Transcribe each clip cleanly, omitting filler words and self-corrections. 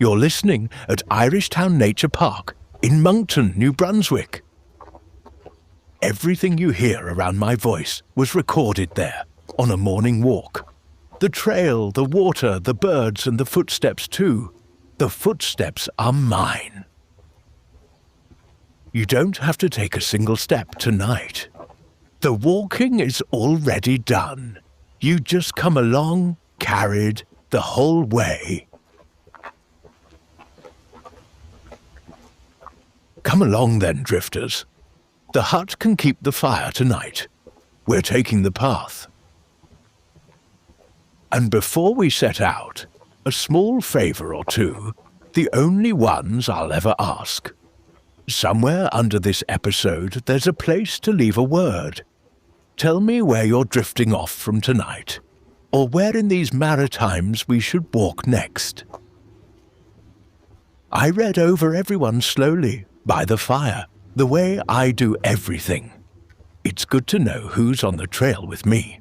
You're listening at Irishtown Nature Park in Moncton, New Brunswick. Everything you hear around my voice was recorded there on a morning walk. The trail, the water, the birds, and the footsteps too. The footsteps are mine. You don't have to take a single step tonight. The walking is already done. You just come along, carried the whole way. Come along then, drifters. The hut can keep the fire tonight. We're taking the path. And before we set out, a small favour or two, the only ones I'll ever ask. Somewhere under this episode, there's a place to leave a word. Tell me where you're drifting off from tonight, or where in these Maritimes we should walk next. I read over everyone slowly, by the fire, the way I do everything. It's good to know who's on the trail with me.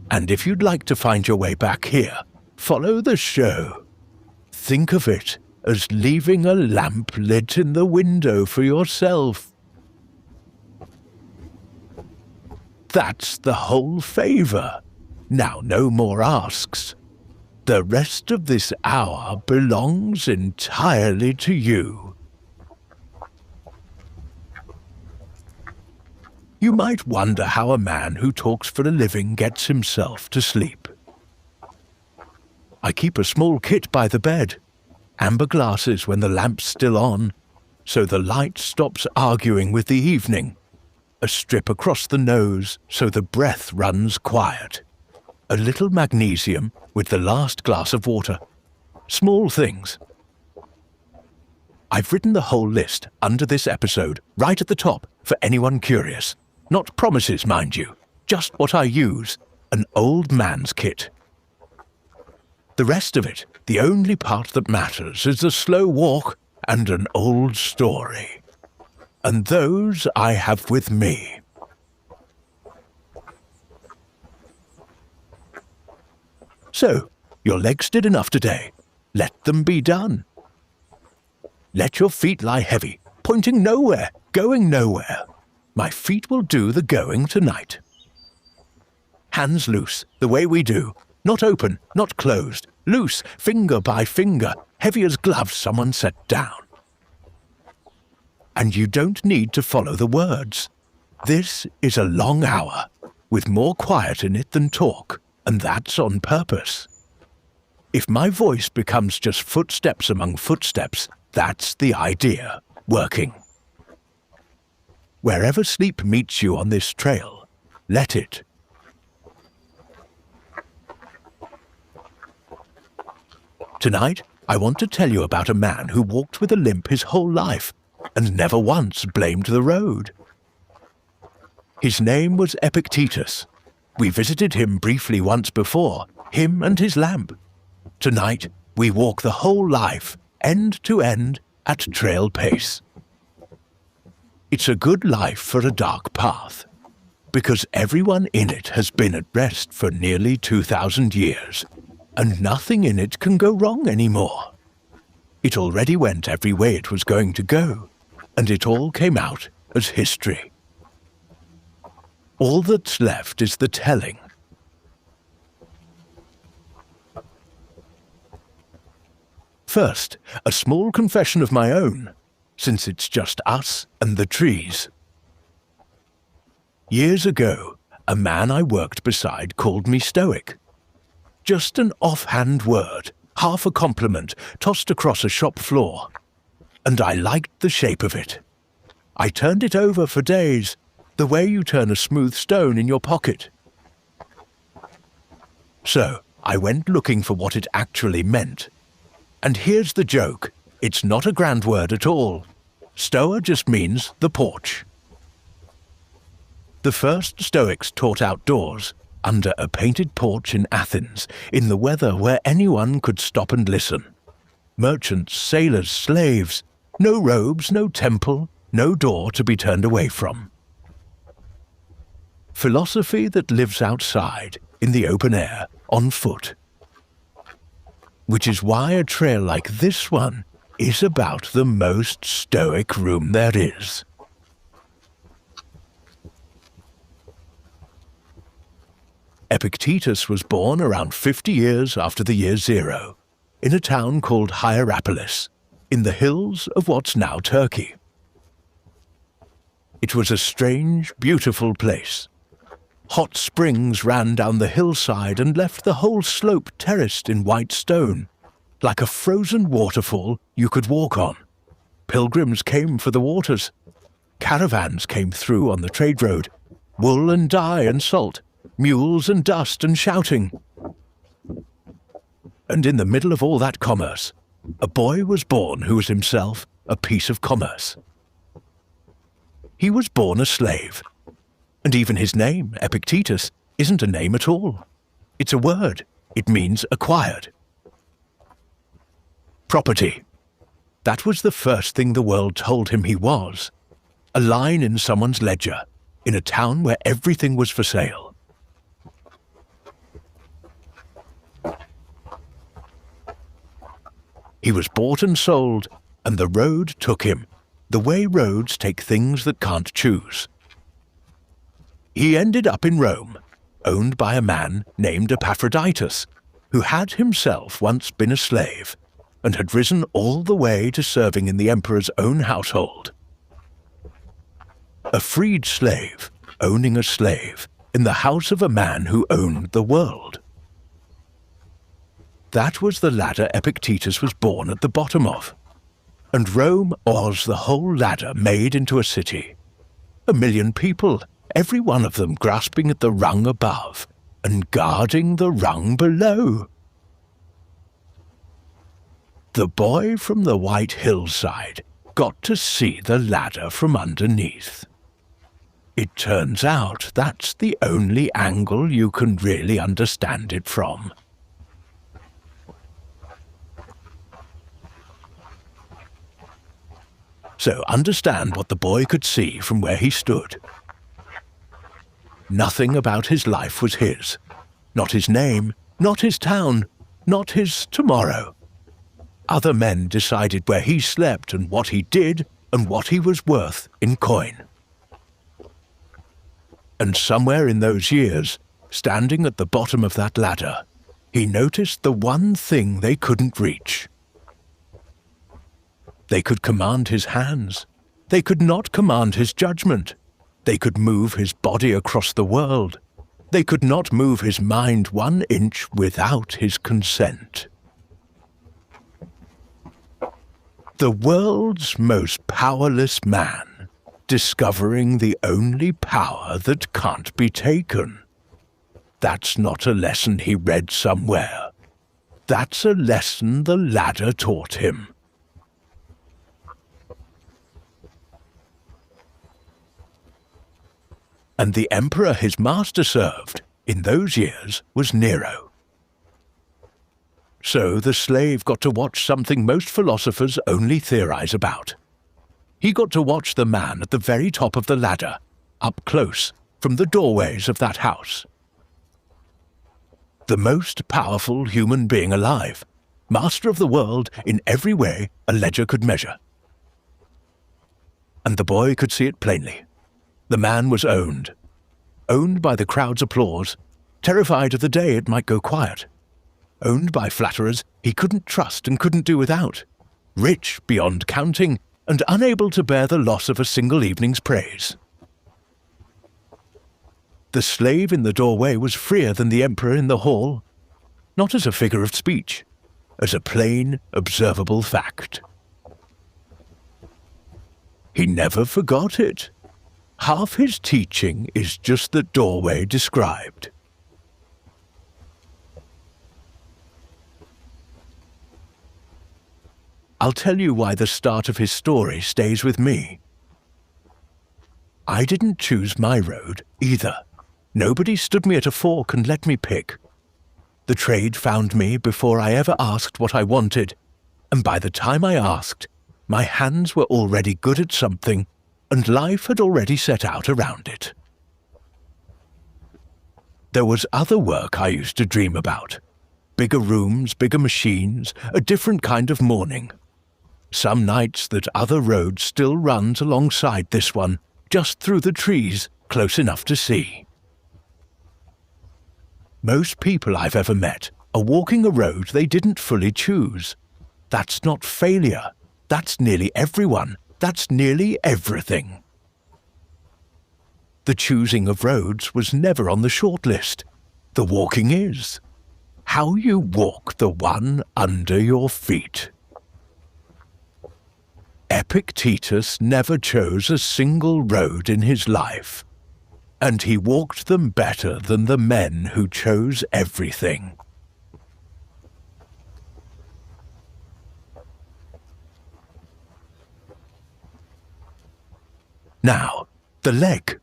And if you'd like to find your way back here, follow the show. Think of it as leaving a lamp lit in the window for yourself. That's the whole favour. Now no more asks. The rest of this hour belongs entirely to you. You might wonder how a man who talks for a living gets himself to sleep. I keep a small kit by the bed, amber glasses when the lamp's still on, so the light stops arguing with the evening, a strip across the nose so the breath runs quiet, a little magnesium with the last glass of water. Small things. I've written the whole list under this episode, right at the top, for anyone curious. Not promises, mind you, just what I use, an old man's kit. The rest of it, the only part that matters, is a slow walk and an old story. And those I have with me. So, your legs did enough today. Let them be done. Let your feet lie heavy, pointing nowhere, going nowhere. My feet will do the going tonight. Hands loose, the way we do. Not open, not closed. Loose, finger by finger, heavy as gloves someone set down. And you don't need to follow the words. This is a long hour, with more quiet in it than talk, and that's on purpose. If my voice becomes just footsteps among footsteps, that's the idea, working. Wherever sleep meets you on this trail, let it. Tonight, I want to tell you about a man who walked with a limp his whole life and never once blamed the road. His name was Epictetus. We visited him briefly once before, him and his lamp. Tonight, we walk the whole life, end to end, at trail pace. It's a good life for a dark path, because everyone in it has been at rest for nearly 2,000 years, and nothing in it can go wrong anymore. It already went every way it was going to go, and it all came out as history. All that's left is the telling. First, a small confession of my own, since it's just us and the trees. Years ago, a man I worked beside called me Stoic. Just an offhand word, half a compliment, tossed across a shop floor. And I liked the shape of it. I turned it over for days, the way you turn a smooth stone in your pocket. So, I went looking for what it actually meant. And here's the joke. It's not a grand word at all. Stoa just means the porch. The first Stoics taught outdoors, under a painted porch in Athens, in the weather where anyone could stop and listen. Merchants, sailors, slaves. No robes, no temple, no door to be turned away from. Philosophy that lives outside, in the open air, on foot. which is why a trail like this one is about the most stoic room there is. Epictetus was born around 50 years after the year 0, in a town called Hierapolis, in the hills of what's now Turkey. It was a strange, beautiful place. Hot springs ran down the hillside and left the whole slope terraced in white stone, like a frozen waterfall you could walk on. Pilgrims came for the waters. Caravans came through on the trade road, wool and dye and salt, mules and dust and shouting. And in the middle of all that commerce, a boy was born who was himself a piece of commerce. He was born a slave, and even his name, Epictetus, isn't a name at all. It's a word. It means acquired. Property. That was the first thing the world told him he was. A line in someone's ledger, in a town where everything was for sale. He was bought and sold, and the road took him, the way roads take things that can't choose. He ended up in Rome, owned by a man named Epictetus, who had himself once been a slave, and had risen all the way to serving in the emperor's own household. A freed slave, owning a slave, in the house of a man who owned the world. That was the ladder Epictetus was born at the bottom of. And Rome was the whole ladder made into a city. 1 million people, every one of them grasping at the rung above and guarding the rung below. The boy from the white hillside got to see the ladder from underneath. It turns out that's the only angle you can really understand it from. So understand what the boy could see from where he stood. Nothing about his life was his. Not his name, not his town, not his tomorrow. Other men decided where he slept and what he did and what he was worth in coin. And somewhere in those years, standing at the bottom of that ladder, he noticed the one thing they couldn't reach. They could command his hands. They could not command his judgment. They could move his body across the world. They could not move his mind 1 inch without his consent. The world's most powerless man, discovering the only power that can't be taken. That's not a lesson he read somewhere. That's a lesson the ladder taught him. And the emperor his master served in those years was Nero. So the slave got to watch something most philosophers only theorize about. He got to watch the man at the very top of the ladder, up close, from the doorways of that house. The most powerful human being alive, master of the world in every way a ledger could measure. And the boy could see it plainly. The man was owned by the crowd's applause, terrified of the day it might go quiet. Owned by flatterers he couldn't trust and couldn't do without. Rich beyond counting and unable to bear the loss of a single evening's praise. The slave in the doorway was freer than the emperor in the hall, not as a figure of speech, as a plain, observable fact. He never forgot it. Half his teaching is just the doorway described. I'll tell you why the start of his story stays with me. I didn't choose my road, either. Nobody stood me at a fork and let me pick. The trade found me before I ever asked what I wanted, and by the time I asked, my hands were already good at something, and life had already set out around it. There was other work I used to dream about. Bigger rooms, bigger machines, a different kind of morning. Some nights that other roads still runs alongside this one, just through the trees, close enough to see. Most people I've ever met are walking a road they didn't fully choose. That's not failure. That's nearly everyone. That's nearly everything. The choosing of roads was never on the short list. The walking is. How you walk the one under your feet. Epictetus never chose a single road in his life, and he walked them better than the men who chose everything. Now, the leg.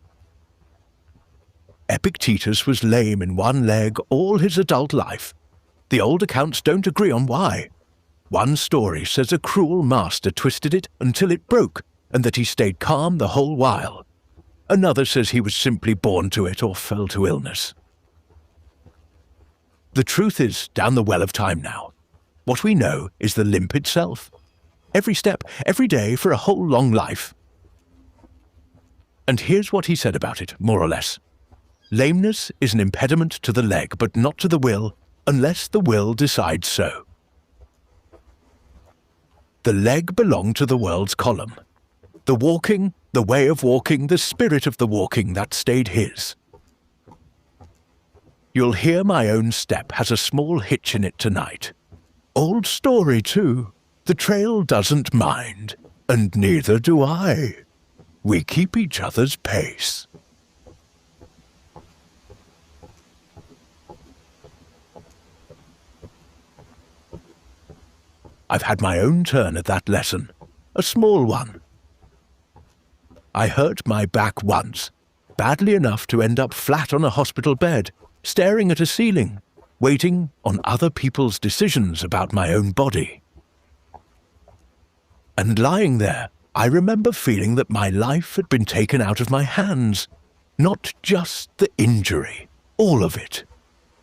Epictetus was lame in one leg all his adult life. The old accounts don't agree on why. One story says a cruel master twisted it until it broke, and that he stayed calm the whole while. Another says he was simply born to it or fell to illness. The truth is down the well of time now. What we know is the limp itself. Every step, every day for a whole long life. And here's what he said about it, more or less. Lameness is an impediment to the leg, but not to the will, unless the will decides so. The leg belonged to the world's column. The walking, the way of walking, the spirit of the walking, that stayed his. You'll hear my own step has a small hitch in it tonight. Old story, too. The trail doesn't mind, and neither do I. We keep each other's pace. I've had my own turn at that lesson, a small one. I hurt my back once, badly enough to end up flat on a hospital bed, staring at a ceiling, waiting on other people's decisions about my own body. And lying there, I remember feeling that my life had been taken out of my hands, not just the injury, all of it,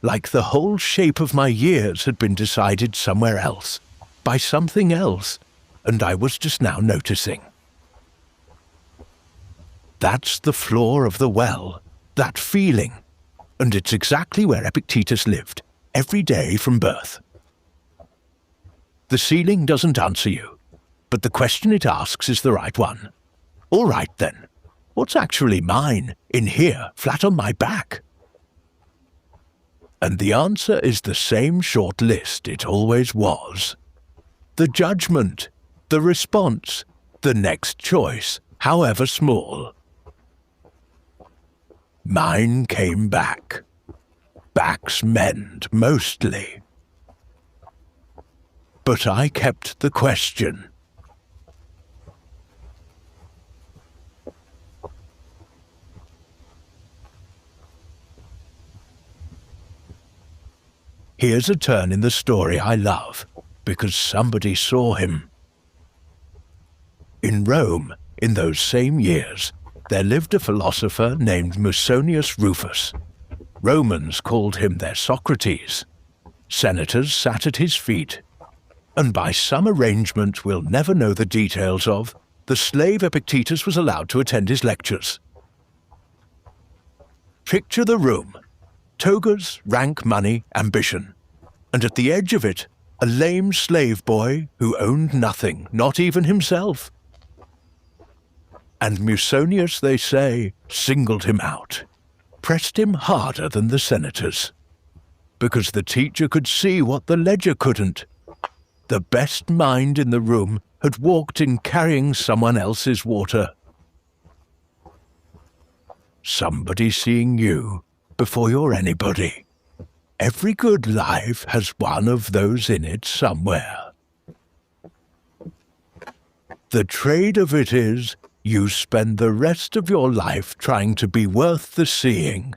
like the whole shape of my years had been decided somewhere else, by something else, and I was just now noticing. That's the floor of the well, that feeling, and it's exactly where Epictetus lived, every day from birth. The ceiling doesn't answer you, but the question it asks is the right one. All right then, what's actually mine, in here, flat on my back? And the answer is the same short list it always was. The judgment, the response, the next choice, however small. Mine came back. Backs mend, mostly. But I kept the question. Here's a turn in the story I love, because somebody saw him. In Rome, in those same years, there lived a philosopher named Musonius Rufus. Romans called him their Socrates. Senators sat at his feet. And by some arrangement we'll never know the details of, the slave Epictetus was allowed to attend his lectures. Picture the room. Togas, rank, money, ambition. And at the edge of it, a lame slave boy who owned nothing, not even himself. And Musonius, they say, singled him out, pressed him harder than the senators, because the teacher could see what the ledger couldn't. The best mind in the room had walked in carrying someone else's water. Somebody seeing you before you're anybody. Every good life has one of those in it somewhere. The trade of it is, you spend the rest of your life trying to be worth the seeing.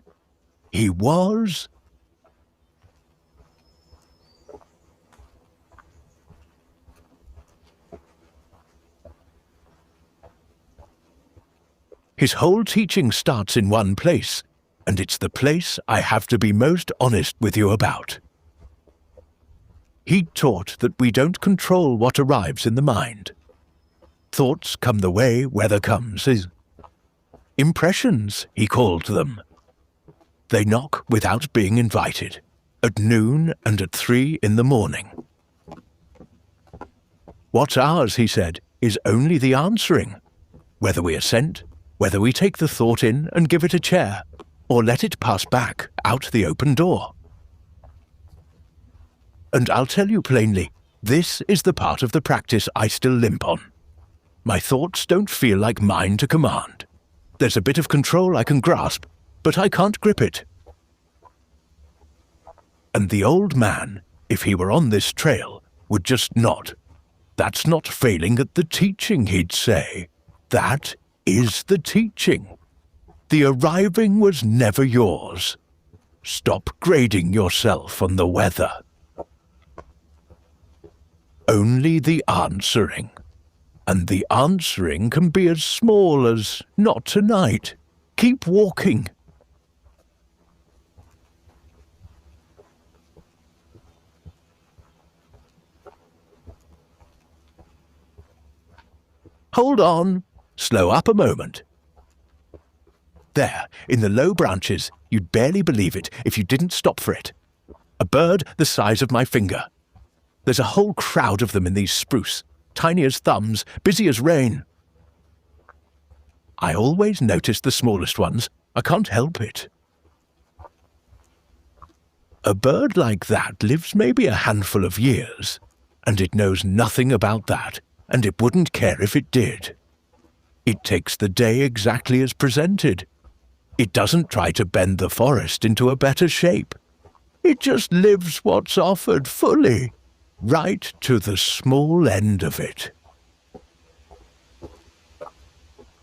He was. His whole teaching starts in one place, and it's the place I have to be most honest with you about. He taught that we don't control what arrives in the mind. Thoughts come the way weather comes. Impressions, he called them. They knock without being invited, at noon and at 3 in the morning. What's ours, he said, is only the answering, whether we assent, whether we take the thought in and give it a chair, or let it pass back out the open door. And I'll tell you plainly, this is the part of the practice I still limp on. My thoughts don't feel like mine to command. There's a bit of control I can grasp, but I can't grip it. And the old man, if he were on this trail, would just nod. That's not failing at the teaching, he'd say. That is the teaching. The arriving was never yours. Stop grading yourself on the weather. Only the answering. And the answering can be as small as, not tonight. Keep walking. Hold on. Slow up a moment. There, in the low branches, you'd barely believe it if you didn't stop for it. A bird the size of my finger. There's a whole crowd of them in these spruce, tiny as thumbs, busy as rain. I always notice the smallest ones. I can't help it. A bird like that lives maybe a handful of years, and it knows nothing about that, and it wouldn't care if it did. It takes the day exactly as presented. It doesn't try to bend the forest into a better shape. It just lives what's offered fully, right to the small end of it.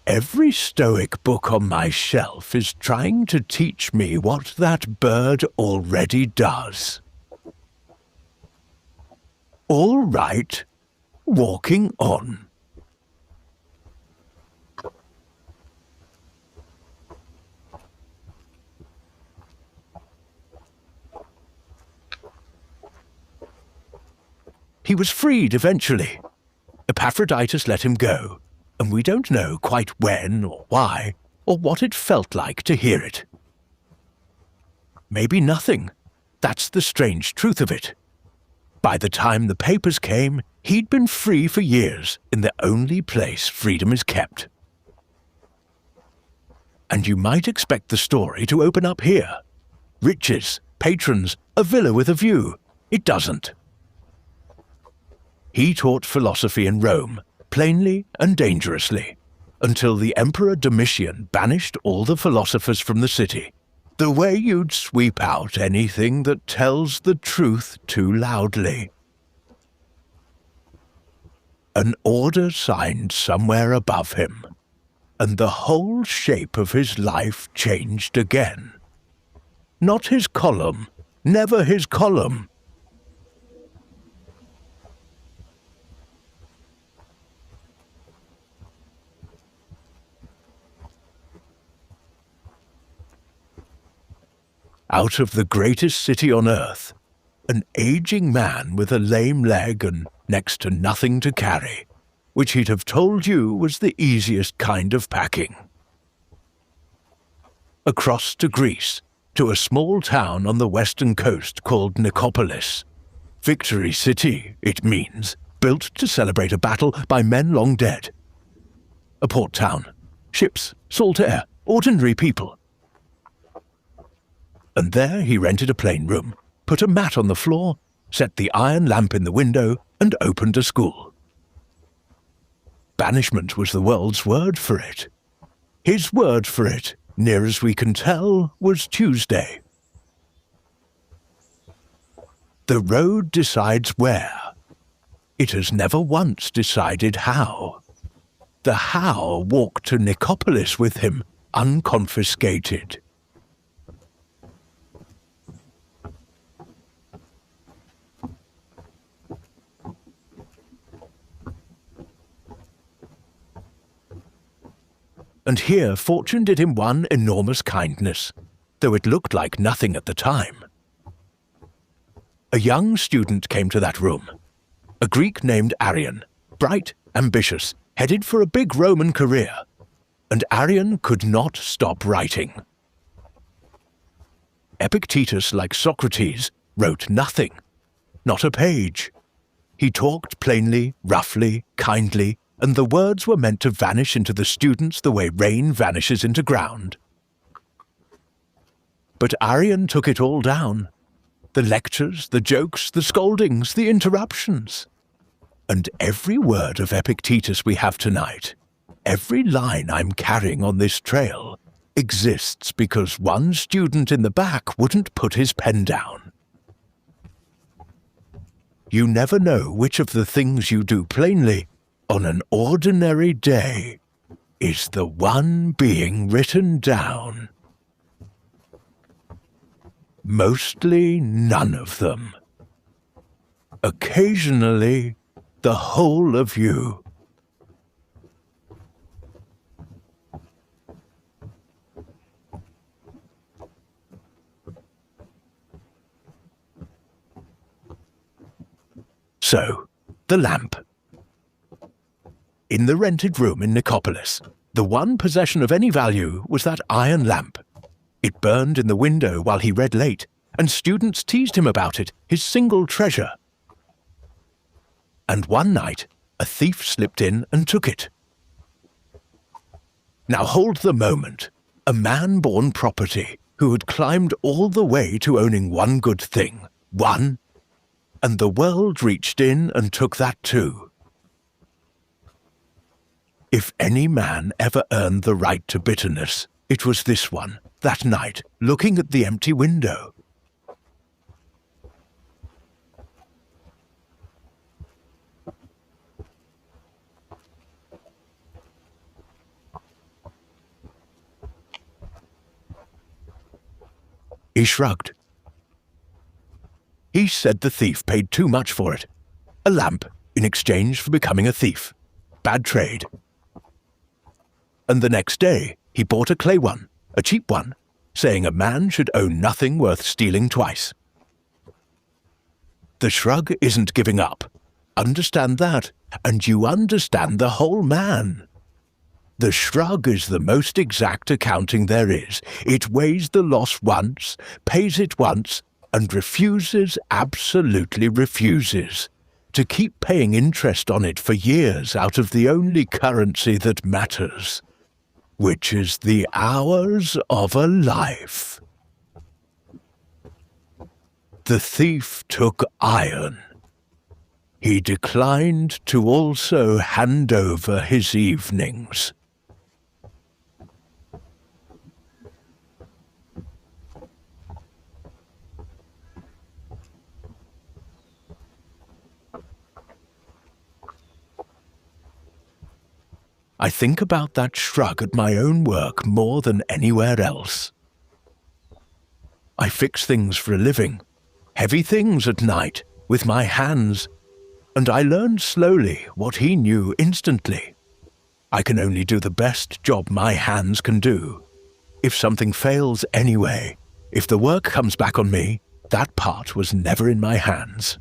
Every Stoic book on my shelf is trying to teach me what that bird already does. All right, walking on. He was freed eventually. Epictetus let him go, and we don't know quite when or why, or what it felt like to hear it. Maybe nothing. That's the strange truth of it. By the time the papers came, he'd been free for years in the only place freedom is kept. And you might expect the story to open up here. Riches, patrons, a villa with a view. It doesn't. He taught philosophy in Rome, plainly and dangerously, until the Emperor Domitian banished all the philosophers from the city, the way you'd sweep out anything that tells the truth too loudly. An order signed somewhere above him, and the whole shape of his life changed again. Not his column, never his column. Out of the greatest city on earth, an aging man with a lame leg and next to nothing to carry, which he'd have told you was the easiest kind of packing. Across to Greece, to a small town on the western coast called Nicopolis. Victory City, it means, built to celebrate a battle by men long dead. A port town, ships, salt air, ordinary people. And there he rented a plain room, put a mat on the floor, set the iron lamp in the window, and opened a school. Banishment was the world's word for it. His word for it, near as we can tell, was Tuesday. The road decides where. It has never once decided how. The how walked to Nicopolis with him, unconfiscated. And here fortune did him one enormous kindness, though it looked like nothing at the time. A young student came to that room. A Greek named Arian, bright, ambitious, headed for a big Roman career. And Arian could not stop writing. Epictetus, like Socrates, wrote nothing, not a page. He talked plainly, roughly, kindly, and the words were meant to vanish into the students the way rain vanishes into ground. But Arian took it all down. The lectures, the jokes, the scoldings, the interruptions. And every word of Epictetus we have tonight, every line I'm carrying on this trail, exists because one student in the back wouldn't put his pen down. You never know which of the things you do plainly on an ordinary day is the one being written down. Mostly none of them. Occasionally, the whole of you. So, the lamp. In the rented room in Nicopolis, the one possession of any value was that iron lamp. It burned in the window while he read late, and students teased him about it, his single treasure. And one night, a thief slipped in and took it. Now hold the moment. A man-born property who had climbed all the way to owning one good thing. One. And the world reached in and took that too. If any man ever earned the right to bitterness, it was this one, that night, looking at the empty window. He shrugged. He said the thief paid too much for it. A lamp in exchange for becoming a thief. Bad trade. And the next day, he bought a clay one, a cheap one, saying a man should own nothing worth stealing twice. The shrug isn't giving up. Understand that, and you understand the whole man. The shrug is the most exact accounting there is. It weighs the loss once, pays it once, and refuses, absolutely refuses, to keep paying interest on it for years out of the only currency that matters, which is the hours of a life. The thief took iron. He declined to also hand over his evenings. I think about that shrug at my own work more than anywhere else. I fix things for a living, heavy things at night, with my hands, and I learned slowly what he knew instantly. I can only do the best job my hands can do. If something fails anyway, if the work comes back on me, that part was never in my hands.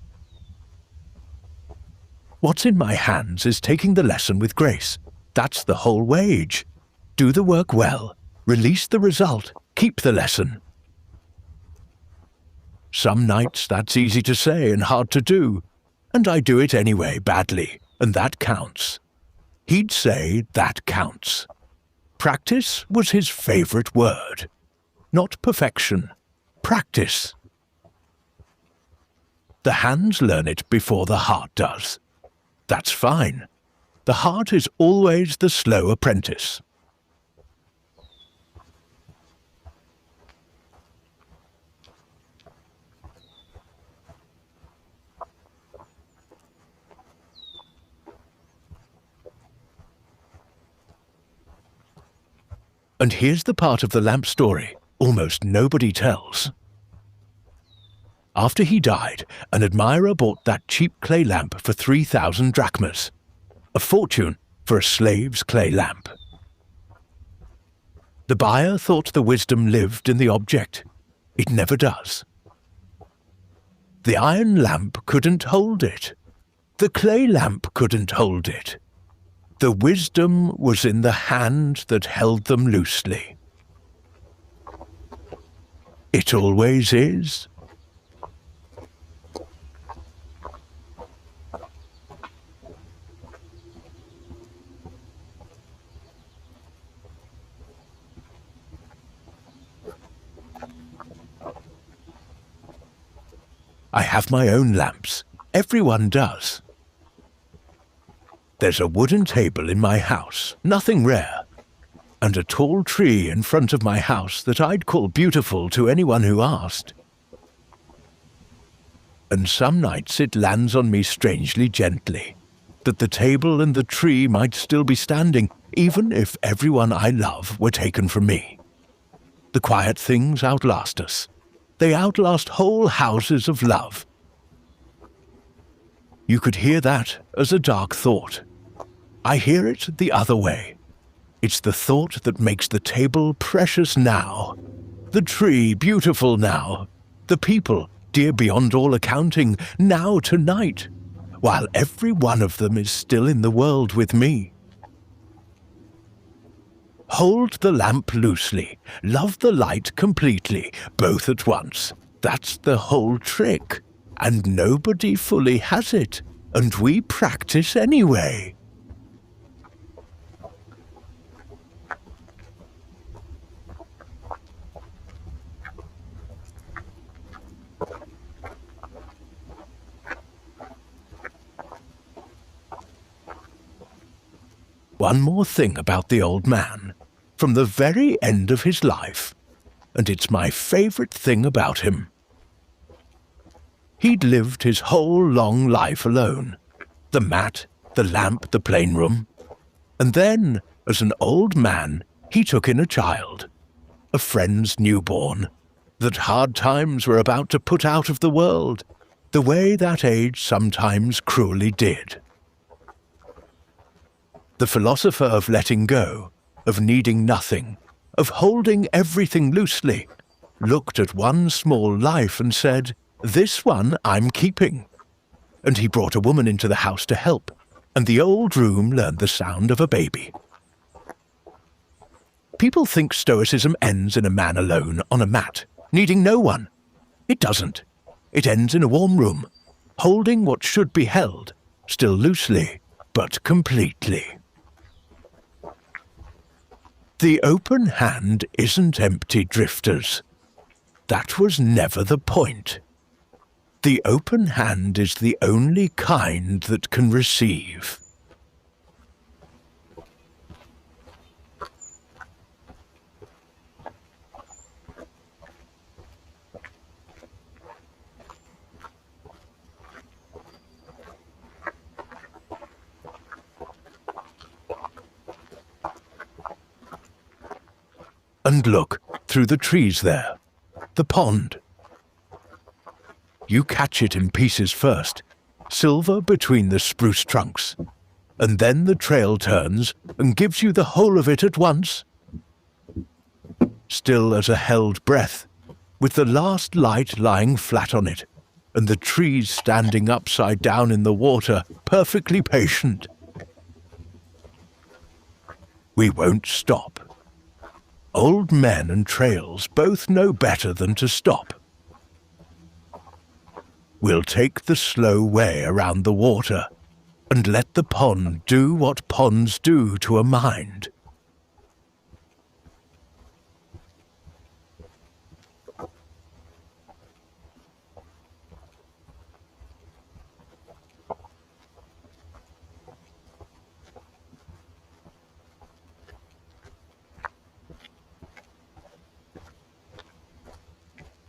What's in my hands is taking the lesson with grace. That's the whole wage. Do the work well, release the result, keep the lesson. Some nights that's easy to say and hard to do, and I do it anyway badly, and that counts. He'd say that counts. Practice was his favorite word. Not perfection, practice. The hands learn it before the heart does. That's fine. The heart is always the slow apprentice. And here's the part of the lamp story almost nobody tells. After he died, an admirer bought that cheap clay lamp for 3,000 drachmas. A fortune for a slave's clay lamp. The buyer thought the wisdom lived in the object. It never does. The iron lamp couldn't hold it. The clay lamp couldn't hold it. The wisdom was in the hand that held them loosely. It always is. I have my own lamps. Everyone does. There's a wooden table in my house, nothing rare, and a tall tree in front of my house that I'd call beautiful to anyone who asked. And some nights it lands on me strangely gently, that the table and the tree might still be standing, even if everyone I love were taken from me. The quiet things outlast us. They outlast whole houses of love. You could hear that as a dark thought. I hear it the other way. It's the thought that makes the table precious now, the tree beautiful now, the people dear beyond all accounting now tonight, while every one of them is still in the world with me. Hold the lamp loosely, love the light completely, both at once. That's the whole trick, and nobody fully has it, and we practice anyway. One more thing about the old man, from the very end of his life, and it's my favourite thing about him. He'd lived his whole long life alone, the mat, the lamp, the plain room, and then, as an old man, he took in a child, a friend's newborn, that hard times were about to put out of the world, the way that age sometimes cruelly did. The philosopher of letting go, of needing nothing, of holding everything loosely, looked at one small life and said, "This one I'm keeping." And he brought a woman into the house to help, and the old room learned the sound of a baby. People think Stoicism ends in a man alone on a mat, needing no one. It doesn't. It ends in a warm room, holding what should be held, still loosely, but completely. The open hand isn't empty, drifters. That was never the point. The open hand is the only kind that can receive. And look, through the trees there, the pond. You catch it in pieces first, silver between the spruce trunks, and then the trail turns and gives you the whole of it at once. Still as a held breath, with the last light lying flat on it, and the trees standing upside down in the water, perfectly patient. We won't stop. Old men and trails both know better than to stop. We'll take the slow way around the water and let the pond do what ponds do to a mind.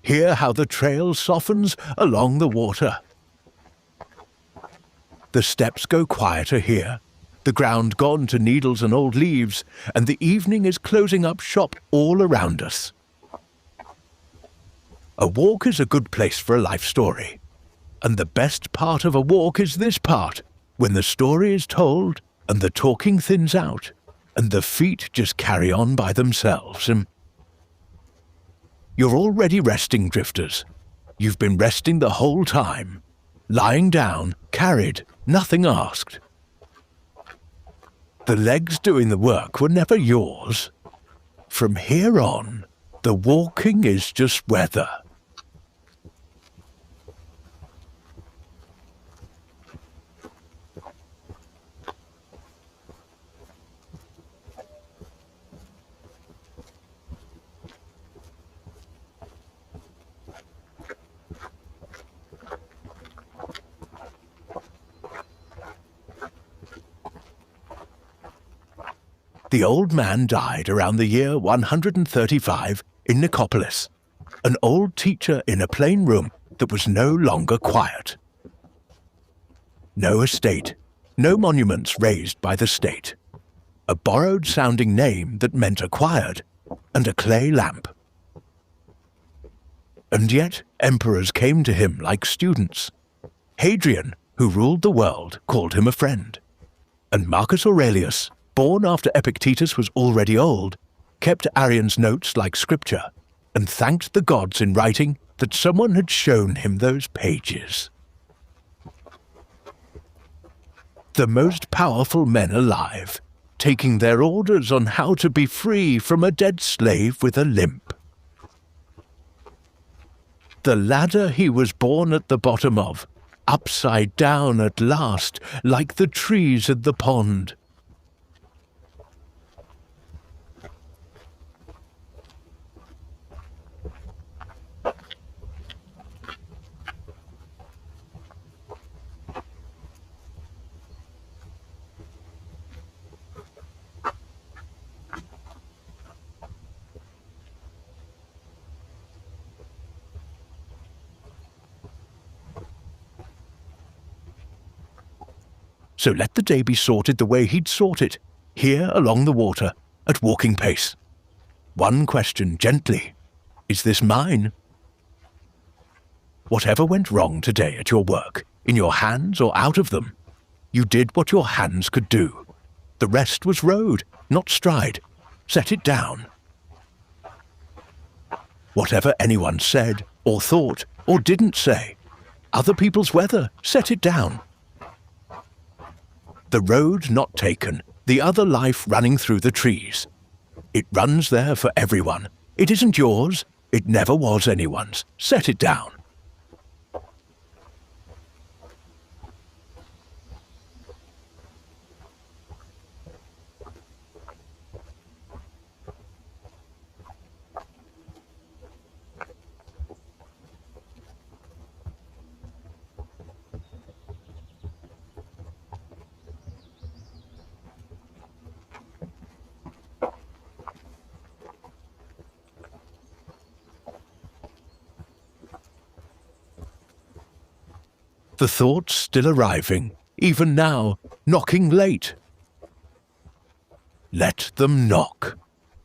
Hear how the trail softens along the water. The steps go quieter here, the ground gone to needles and old leaves, and the evening is closing up shop all around us. A walk is a good place for a life story, and the best part of a walk is this part, when the story is told and the talking thins out, and the feet just carry on by themselves. You're already resting, drifters. You've been resting the whole time, lying down, carried, nothing asked. The legs doing the work were never yours. From here on, the walking is just weather. The old man died around the year 135 in Nicopolis, an old teacher in a plain room that was no longer quiet. No estate, no monuments raised by the state, a borrowed-sounding name that meant acquired, and a clay lamp. And yet emperors came to him like students. Hadrian, who ruled the world, called him a friend, and Marcus Aurelius, born after Epictetus was already old, kept Arrian's notes like scripture, and thanked the gods in writing that someone had shown him those pages. The most powerful men alive, taking their orders on how to be free from a dead slave with a limp. The ladder he was born at the bottom of, upside down at last, like the trees in the pond. So let the day be sorted the way he'd sort it, here along the water, at walking pace. One question gently, is this mine? Whatever went wrong today at your work, in your hands or out of them, you did what your hands could do. The rest was road, not stride. Set it down. Whatever anyone said, or thought, or didn't say, other people's weather, set it down. The road not taken, the other life running through the trees. It runs there for everyone. It isn't yours. It never was anyone's. Set it down. The thoughts still arriving, even now, knocking late. Let them knock.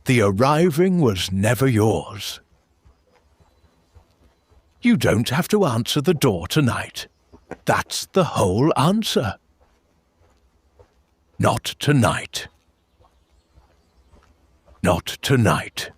The arriving was never yours. You don't have to answer the door tonight. That's the whole answer. Not tonight. Not tonight.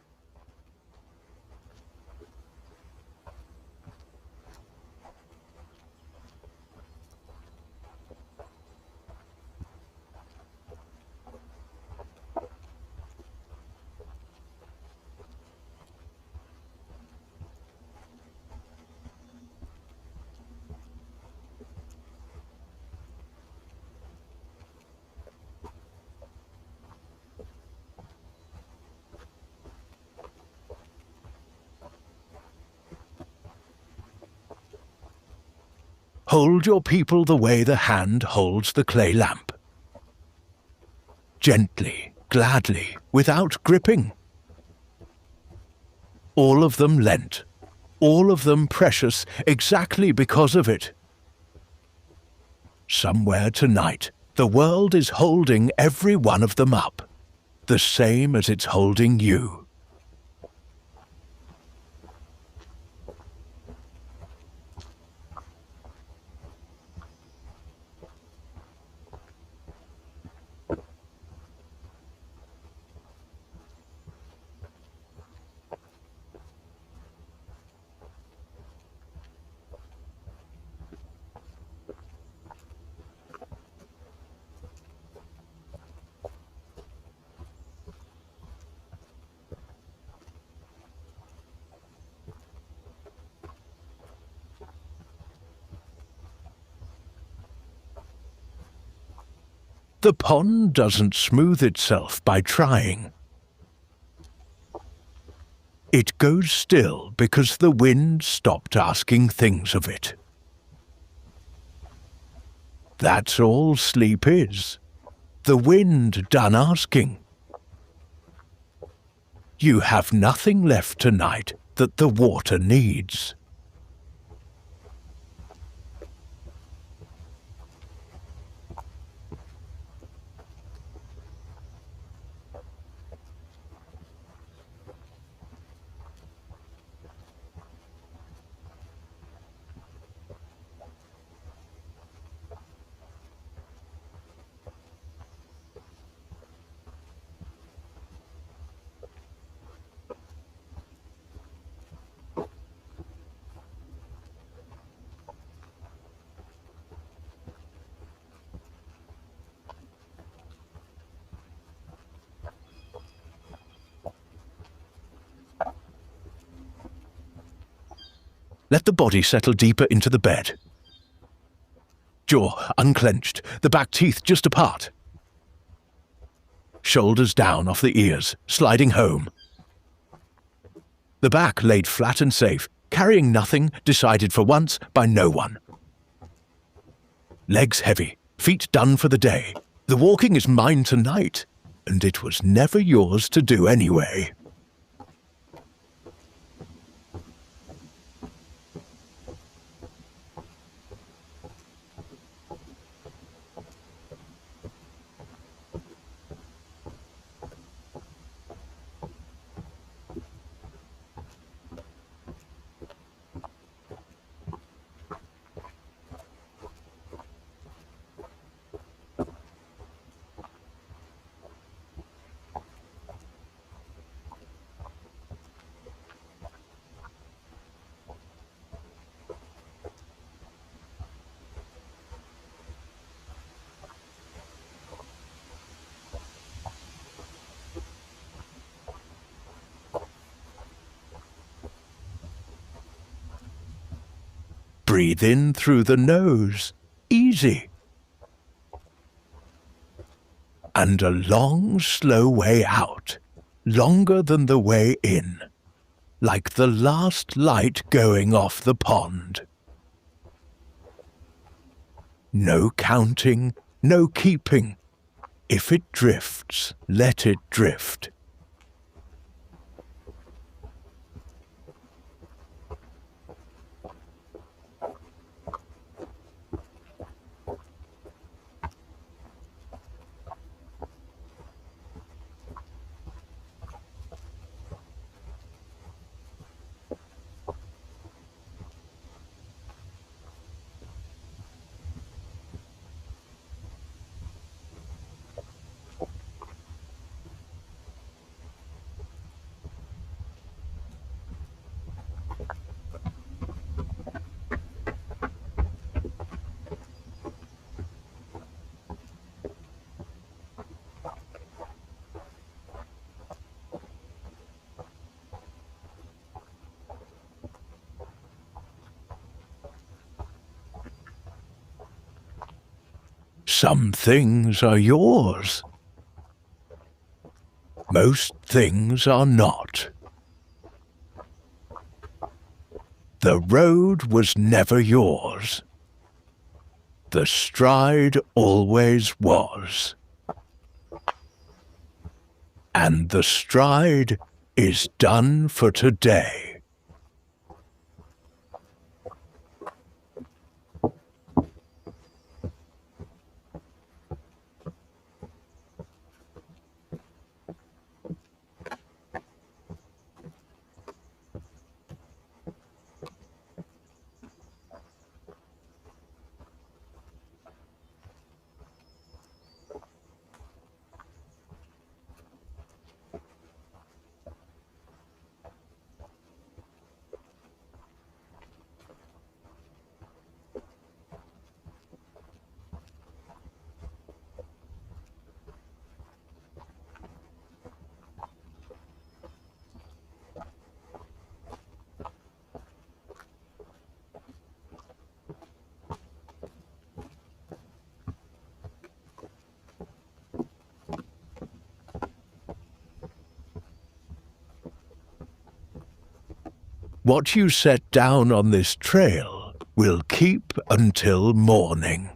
Hold your people the way the hand holds the clay lamp. Gently, gladly, without gripping. All of them lent, all of them precious exactly because of it. Somewhere tonight, the world is holding every one of them up, the same as it's holding you. The pond doesn't smooth itself by trying. It goes still because the wind stopped asking things of it. That's all sleep is. The wind done asking. You have nothing left tonight that the water needs. Let the body settle deeper into the bed. Jaw unclenched, the back teeth just apart. Shoulders down off the ears, sliding home. The back laid flat and safe, carrying nothing decided for once by no one. Legs heavy, feet done for the day. The walking is mine tonight, and it was never yours to do anyway. Breathe in through the nose, easy. And a long, slow way out, longer than the way in, like the last light going off the pond. No counting, no keeping. If it drifts, let it drift. Some things are yours. Most things are not. The road was never yours. The stride always was. And the stride is done for today. What you set down on this trail will keep until morning.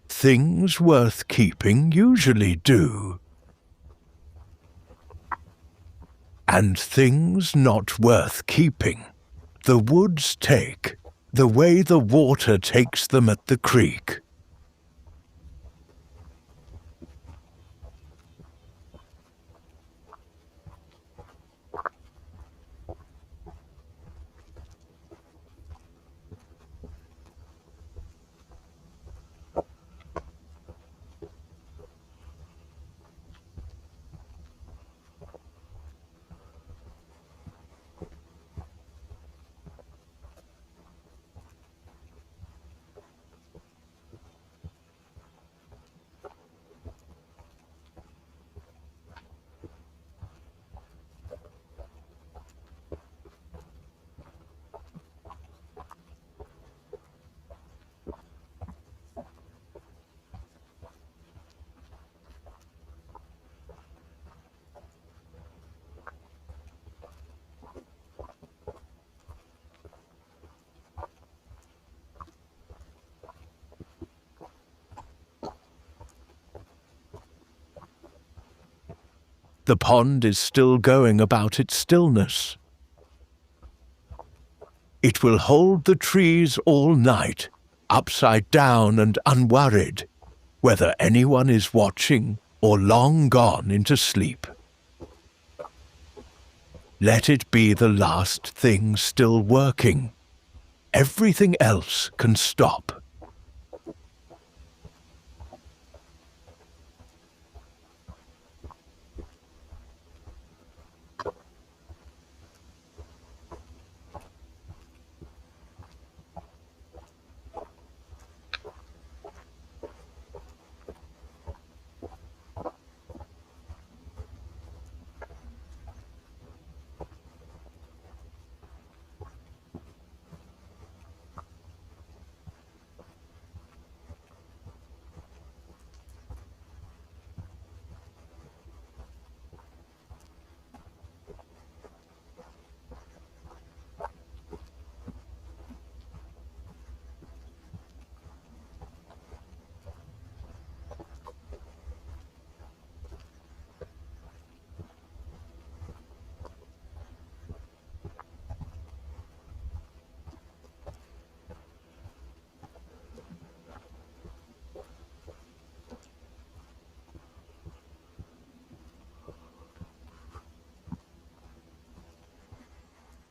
Things worth keeping usually do. And things not worth keeping, the woods take, the way the water takes them at the creek. The pond is still going about its stillness. It will hold the trees all night, upside down and unworried, whether anyone is watching or long gone into sleep. Let it be the last thing still working. Everything else can stop.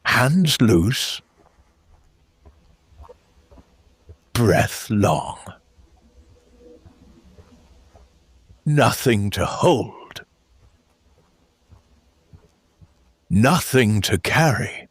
Hands loose, breath long. Nothing to hold, nothing to carry.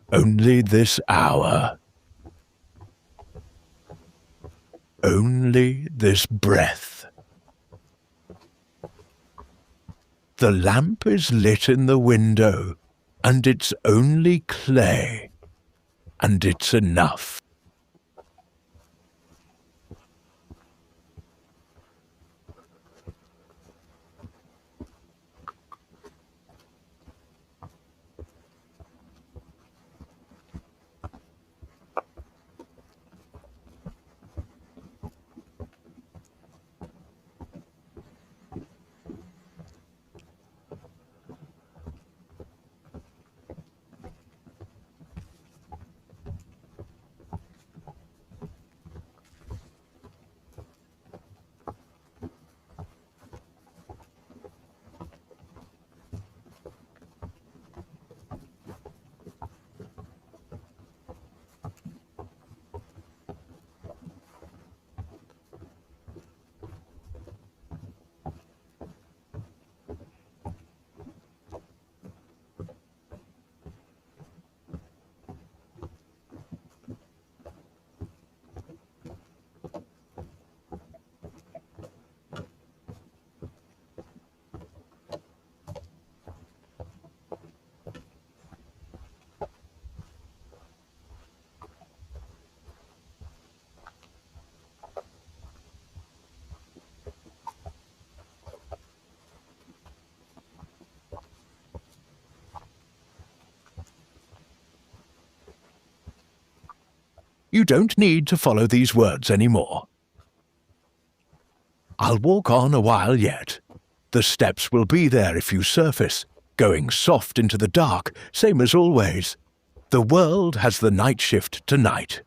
Only this hour. Only this breath. The lamp is lit in the window, and it's only clay, and it's enough. You don't need to follow these words anymore. I'll walk on a while yet. The steps will be there if you surface, going soft into the dark, same as always. The world has the night shift tonight.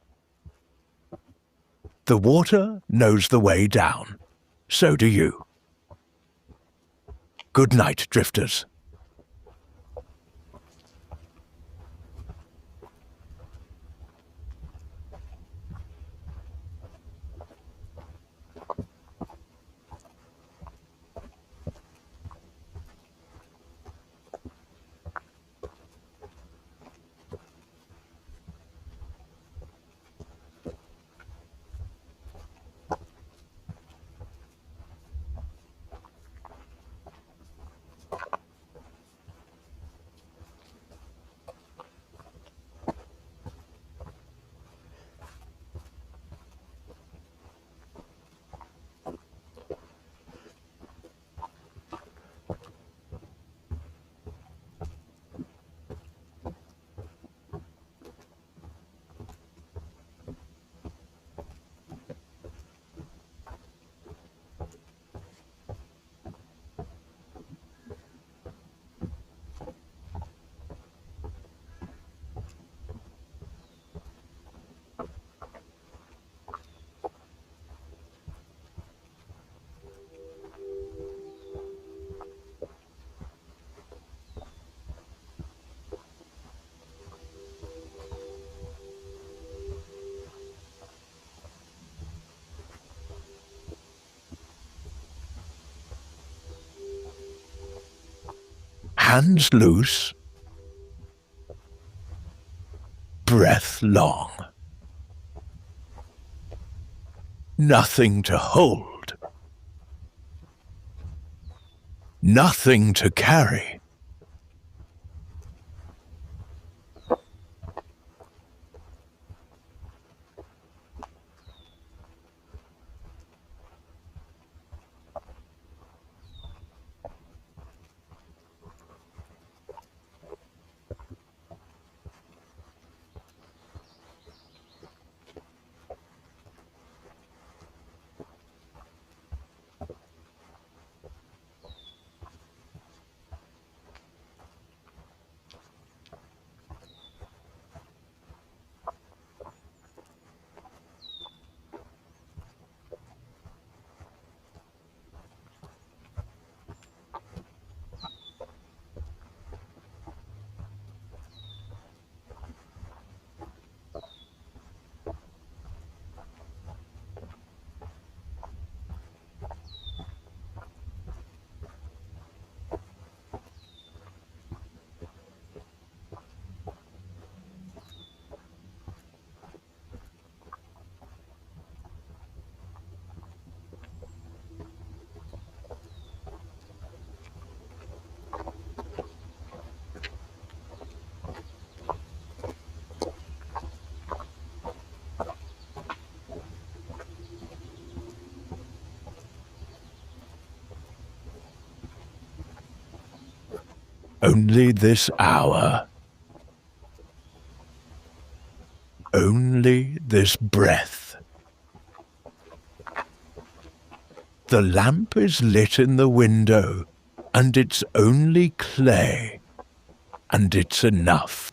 The water knows the way down. So do you. Good night, drifters. Hands loose, breath long. Nothing to hold, nothing to carry. Only this hour, only this breath. The lamp is lit in the window, and it's only clay, and it's enough.